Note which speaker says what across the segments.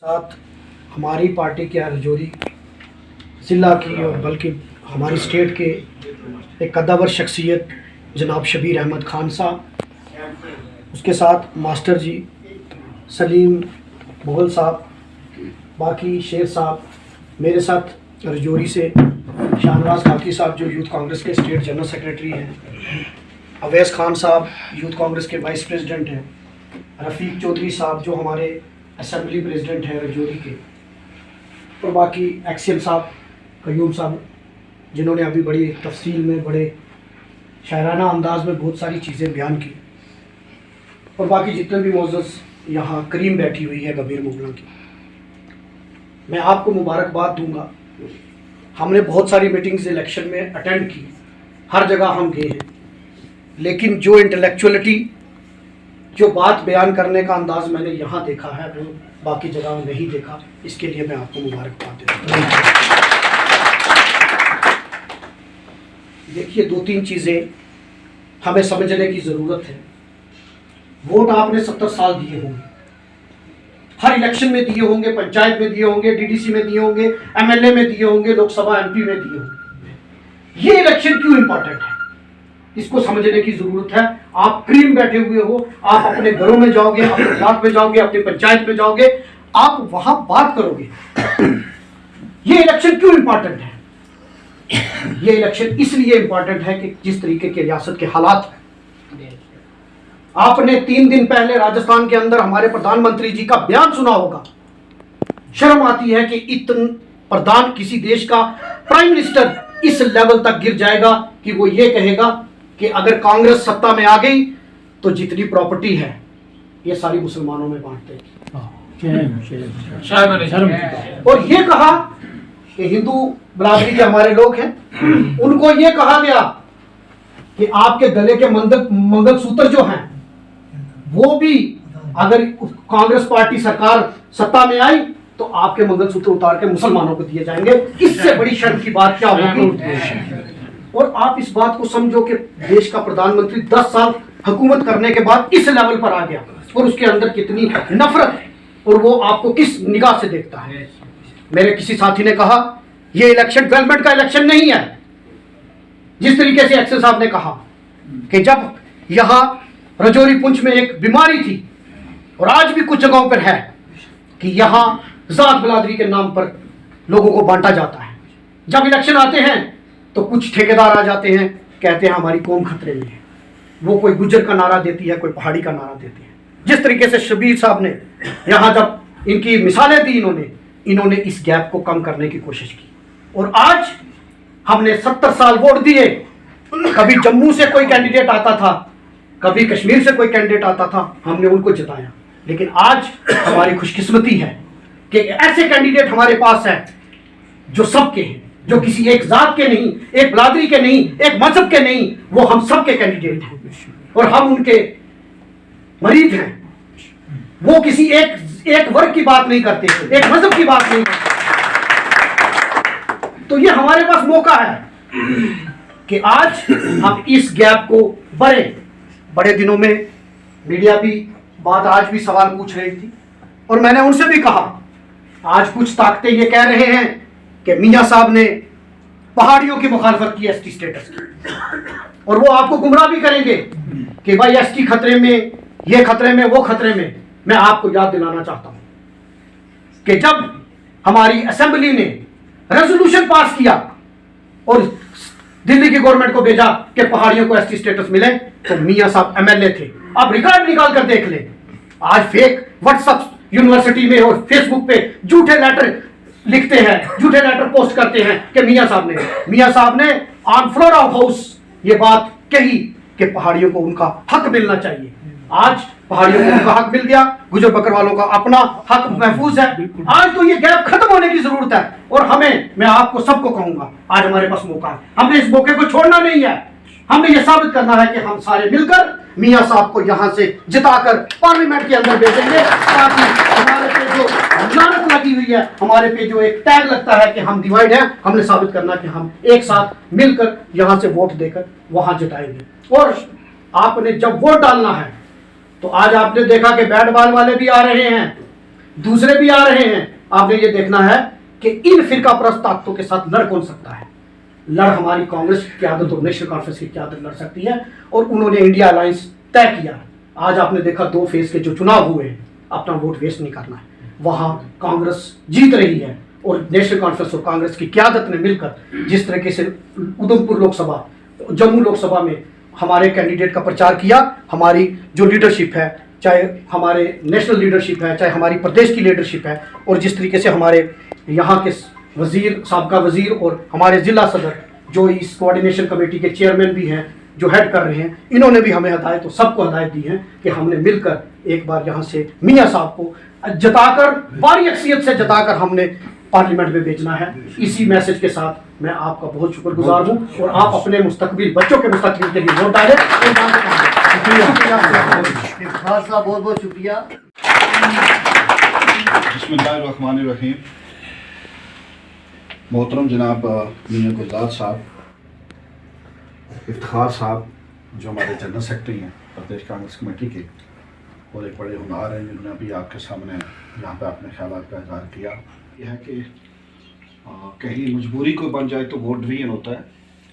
Speaker 1: साथ हमारी पार्टी के रजौरी ज़िला की और बल्कि हमारी स्टेट के एक कद्दावर शख्सियत जनाब शबीर अहमद खान साहब, उसके साथ मास्टर जी सलीम मुगल साहब, बाकी शेर साहब, मेरे साथ रजौरी से शाहनवाज काकी साहब जो यूथ कांग्रेस के स्टेट जनरल सेक्रेटरी हैं, अवैस खान साहब यूथ कांग्रेस के वाइस प्रेसिडेंट हैं, रफ़ीक चौधरी साहब जो हमारे असेंबली प्रेसिडेंट हैं रजौरी के, और बाकी एक्सियल साहब, कयूम साहब जिन्होंने अभी बड़ी तफसील में बड़े शायराना अंदाज में बहुत सारी चीज़ें बयान की, और बाकी जितने भी मोअज़्ज़ज़ यहाँ करीम बैठी हुई है गंभीर मुगलों की, मैं आपको मुबारकबाद दूंगा। हमने बहुत सारी मीटिंग्स इलेक्शन में अटेंड की, हर जगह हम गए हैं, लेकिन जो इंटेलेक्चुअलिटी, जो बात बयान करने का अंदाज मैंने यहाँ देखा है वो बाकी जगह नहीं देखा, इसके लिए मैं आपको मुबारकबाद देता हूँ। देखिए, दो तीन चीज़ें हमें समझने की ज़रूरत है। वोट आपने 70 साल दिए होंगे, हर इलेक्शन में दिए होंगे, पंचायत में दिए होंगे, डीडीसी में दिए होंगे, एमएलए में दिए होंगे, लोकसभा एमपी में दिए होंगे। ये इलेक्शन क्यों इंपॉर्टेंट है, इसको समझने की जरूरत है। आप क्रीम बैठे हुए हो, आप अपने घरों में जाओगे, अपने ब्लॉक में जाओगे, अपनी पंचायत में जाओगे, आप वहां बात करोगे। ये इलेक्शन क्यों इंपॉर्टेंट है? ये इलेक्शन इसलिए इंपॉर्टेंट है कि जिस तरीके के रियासत के हालात हैं, आपने 3 दिन पहले राजस्थान के अंदर हमारे प्रधानमंत्री जी का बयान सुना होगा। शर्म आती है कि इतन प्रधान किसी देश का प्राइम मिनिस्टर इस लेवल तक गिर जाएगा कि वो ये कहेगा कि अगर कांग्रेस सत्ता में आ गई तो जितनी प्रॉपर्टी है ये सारी मुसलमानों में बांट देगी। और ये कहा कि हिंदू बिरादरी के हमारे लोग हैं, उनको ये कहा गया कि आपके गले के मंगलसूत्र जो हैं वो भी अगर कांग्रेस पार्टी सरकार सत्ता में आई तो आपके मंगलसूत्र उतार के मुसलमानों को दिए जाएंगे। इससे बड़ी शर्म की बात क्या होगी? और आप इस बात को समझो कि देश का प्रधानमंत्री 10 साल हुकूमत करने के बाद इस लेवल पर आ गया, और उसके अंदर कितनी नफरत, और वो आपको किस निगाह से देखता है। मेरे किसी साथी ने कहा ये इलेक्शन डेवलपमेंट का इलेक्शन नहीं है। जिस तरीके से एक्सेल साहब ने कहा कि जब यहां रजौरी पुंछ में एक बीमारी थी, और आज भी कुछ जगहों पर है कि यहां जात बिरादरी के नाम पर लोगों को बांटा जाता है। जब इलेक्शन आते हैं तो कुछ ठेकेदार आ जाते हैं, कहते हैं हमारी कौम खतरे में है। वो कोई गुज्जर का नारा देती है, कोई पहाड़ी का नारा देती है। जिस तरीके से शबीर साहब ने यहां जब इनकी मिसालें दी, इन्होंने इस गैप को कम करने की कोशिश की। और आज हमने 70 साल वोट दिए, कभी जम्मू से कोई कैंडिडेट आता था, कभी कश्मीर से कोई कैंडिडेट आता था, हमने उनको जिताया। लेकिन आज हमारी खुशकिस्मती है कि ऐसे कैंडिडेट हमारे पास हैं जो सबके हैं, जो किसी एक जात के नहीं, एक बिरादरी के नहीं, एक मजहब के नहीं, वो हम सबके कैंडिडेट हैं और हम उनके मरीज हैं। वो किसी एक वर्ग की बात नहीं करते, एक मजहब की बात नहीं करते। तो ये हमारे पास मौका है कि आज हम इस गैप को बड़े दिनों में मीडिया भी बात आज भी सवाल पूछ रही थी, और मैंने उनसे भी कहा, आज कुछ ताकतें ये कह रहे हैं कि मियां साहब ने पहाड़ियों की मुखालफत की, एसटी स्टेटस की, और वो आपको गुमराह भी करेंगे कि भाई एसटी खतरे में, ये खतरे में, वो खतरे में। मैं आपको याद दिलाना चाहता हूं कि जब हमारी असेंबली ने रेजोल्यूशन पास किया और दिल्ली की गवर्नमेंट को भेजा कि पहाड़ियों को एसटी स्टेटस मिले, तो मियां साहब एमएलए थे। आप रिकॉर्ड निकाल कर देख ले, आज फेक व्हाट्सएप यूनिवर्सिटी में और फेसबुक पे झूठे लेटर लिखते हैं, झूठे लेटर पोस्ट करते हैं कि मियां साहब ने ऑन फ्लोर ऑफ हाउस ये बात कही कि पहाड़ियों को उनका हक मिलना चाहिए। आज पहाड़ियों को उनका हक मिल गया, गुजर बकरवालों का अपना हक महफूज है। आज तो ये गैप खत्म होने की जरूरत है, और मैं आपको सबको कहूंगा, आज हमारे पास मौका है। हमने इस मौके को छोड़ना नहीं है। हमने ये साबित करना है कि हम सारे मिलकर मियां साहब को यहां से जिताकर पार्लियामेंट के अंदर भेजेंगे, ताकि हमारे पे जो लानत लगी हुई है, हमारे पे जो एक टैग लगता है कि हम डिवाइड हैं, हमने साबित करना कि हम एक साथ मिलकर यहां से वोट देकर वहां जिताएंगे। और आपने जब वोट डालना है तो आज आपने देखा कि बैट बॉल वाले भी आ रहे हैं, दूसरे भी आ रहे हैं। आपने ये देखना है कि इन फिरका परस्त ताकतों के साथ लड़ कौन सकता है। लड़ हमारी कांग्रेस की क्यादत और नेशनल कॉन्फ्रेंस की क्यादत लड़ सकती है, और उन्होंने इंडिया अलायंस तय किया। आज आपने देखा 2 फेज के जो चुनाव हुए हैं, अपना वोट वेस्ट नहीं करना है। वहां कांग्रेस जीत रही है, और नेशनल कॉन्फ्रेंस और कांग्रेस की क्यादत ने मिलकर जिस तरीके से उधमपुर लोकसभा, जम्मू लोकसभा में हमारे कैंडिडेट का प्रचार किया, हमारी जो लीडरशिप है, चाहे हमारे नेशनल लीडरशिप है, चाहे हमारी प्रदेश की लीडरशिप है, और जिस तरीके से हमारे यहाँ के वजीर, साबका वजीर और हमारे जिला सदर जो इस कोऑर्डिनेशन कमेटी के चेयरमैन भी हैं, जो हेड कर रहे हैं, इन्होंने भी हमें हदायत, सबको हदायत दी है कि हमने मिलकर एक बार यहाँ से मियाँ साहब को जताकर, बारी अक्सियत से जताकर हमने पार्लियामेंट में भेजना है। इसी मैसेज के साथ मैं आपका बहुत शुक्रगुजार हूँ, और आप अपने मुस्तकबिल, बच्चों के मुस्तकबिल के लिए वोट डालें। बहुत बहुत शुक्रिया।
Speaker 2: बिस्मिल्लाहिर्रहमानिर्रहीम। मोहतरम जनाब मियां गुलजार साहब, इफ्तिखार साहब जो हमारे जनरल सेक्रेटरी हैं प्रदेश कांग्रेस कमेटी के, और एक बड़े हुनर हैं जिन्होंने अभी आपके सामने यहाँ पे अपने ख्यालात का इज़हार किया। यह है कि कहीं मजबूरी को बन जाए तो वोट डिवीजन होता है,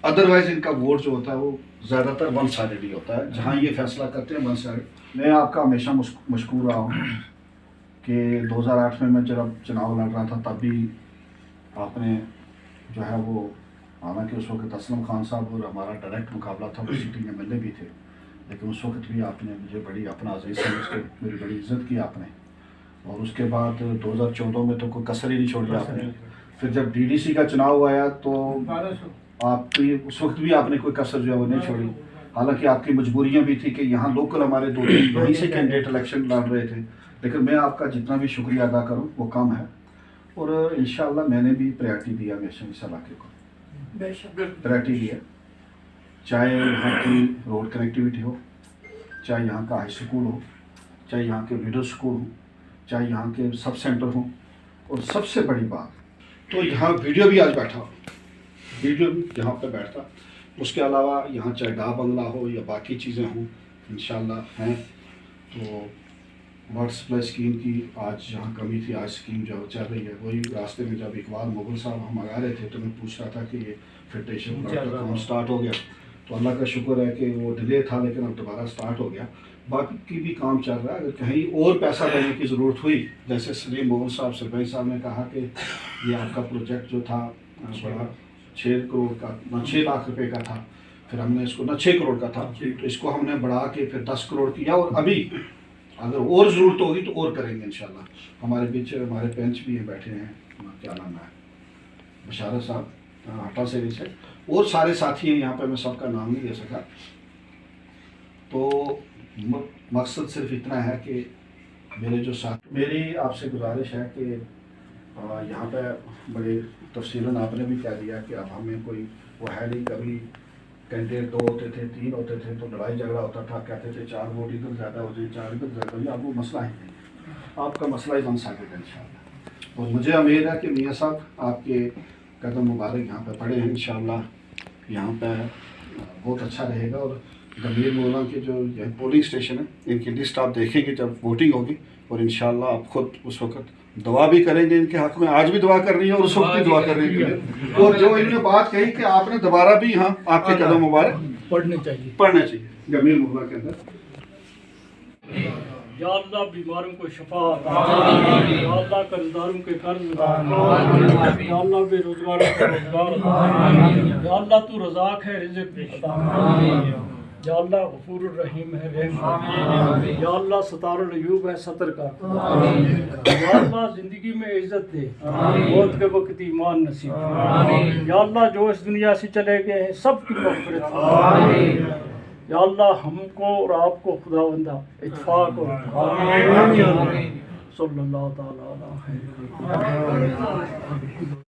Speaker 2: अदरवाइज़ इनका वोट जो होता है वो ज़्यादातर वन साइडेड ही होता है। जहाँ ये फैसला करते हैं वन साइड। मैं आपका हमेशा मशकूर रहा हूँ कि 2008 में मैं जब चुनाव लड़ रहा था तब भी आपने जो है वो, हालांकि उस वक्त असलम खान साहब और हमारा डायरेक्ट मुकाबला था, वो सिटिंग एमएलए भी थे, लेकिन उस वक्त भी आपने मुझे बड़ी अपना अजीज समझ के मेरी बड़ी इज्जत की आपने। और उसके बाद 2014 में तो कोई कसर ही नहीं छोड़ी आपने। फिर जब डीडीसी का चुनाव आया तो आपकी उस वक्त भी आपने कोई कसर जो है वो नहीं छोड़ी। हालांकि आपकी मजबूरियां भी थी कि यहाँ लोकल हमारे 2-3 वहीं से कैंडिडेट इलेक्शन लड़ रहे थे, लेकिन मैं आपका जितना भी शुक्रिया अदा करूँ वो कम है। और इंशाल्लाह मैंने भी प्रायोरिटी दिया हमेशा इस इलाके को, प्रायोरिटी दिया, चाहे यहाँ की रोड कनेक्टिविटी हो, चाहे यहाँ का हाई स्कूल हो, चाहे यहाँ के मिडिल स्कूल हो, चाहे यहाँ के सब सेंटर हो, और सबसे बड़ी बात तो यहाँ वीडियो भी आज बैठा, वीडियो भी यहाँ पे बैठता। उसके अलावा यहाँ चाहे डा बंगला हो या बाकी चीज़ें हों, इंशाल्लाह हैं। तो वाटर सप्लाई स्कीम की आज यहाँ कमी थी, आज स्कीम जो चल रही है। वही रास्ते में जब इकबाल मुगल साहब हम आ रहे थे तो मैं पूछ रहा था कि ये फिल्ट्रेशन प्लांट का काम स्टार्ट हो गया, तो अल्लाह का शुक्र है कि वो डिले था, लेकिन अब दोबारा स्टार्ट हो गया। बाकी भी काम चल रहा है। अगर कहीं और पैसा देने की ज़रूरत हुई, जैसे सलीम मुगल साहब, सरपंच साहब ने कहा कि ये आपका प्रोजेक्ट जो था बड़ा 6 करोड़ का, 6 लाख रुपए का था, फिर हमने इसको 6 करोड़ का था, तो इसको हमने बढ़ा के फिर 10 करोड़ किया। और अभी अगर और ज़रूरत होगी तो और करेंगे इंशाल्लाह। हमारे बीच हमारे पेंच भी हैं, बैठे हैं, क्या नाम है, बशारत साहब हटा से से, और सारे साथी हैं यहाँ पे, मैं सबका नाम नहीं दे सका। तो मकसद सिर्फ इतना है कि मेरे जो साथ, मेरी आपसे गुजारिश है कि यहाँ पे बड़े तफसीलन आपने भी कह दिया कि अब हमें कोई वो है नहीं। कभी कैंडिडेट 2 होते थे, 3 होते थे तो लड़ाई झगड़ा होता था, कहते थे 4 वोट इधर ज़्यादा हो जाए, 4 इधर ज़्यादा हो जाए। अब वो मसला ही नहीं, आपका मसला ही बन सकेगा इंशाल्लाह। और मुझे उम्मीद है कि मियाँ साहब आपके कदम मुबारक यहाँ पे पड़े हैं, इंशाल्लाह यहाँ पे बहुत अच्छा रहेगा। और गंभीर मोहल्ला के जो पोलिंग स्टेशन है, इनकी लिस्ट आप देखेंगे जब वोटिंग होगी, और इंशाल्लाह आप खुद उस वक्त दुआ भी करेंगे इनके हक में। आज भी दुआ कर रही है और उस वक्त भी दुआ कर रही है। और जो इन्होंने बात कही कि आपने दोबारा भी यहाँ आपके कदम मुबारक पढ़ने चाहिए गंभीर मोहल्ला के अंदर।
Speaker 3: या अल्लाह बीमारों को शफा, या अल्लाह कर्जदारों के कर्ज, या अल्लाह बेरोजगारों को रोजगार, या अल्लाह तू रज़ाक है रिज़्क़ दे, या अल्लाह गफूरुर रहीम है रहम, या अल्लाह सतारुल अयूब है सतर का, या अल्लाह जिंदगी में इज्जत दे, मौत के वक्त ईमान नसीब, या अल्लाह जो इस दुनिया से चले गए हैं सबकी मग़फ़िरत, या अल्लाह हमको और आपको खुदावंदा इत्फाक और सल्लल्लाहु तआला अलैहि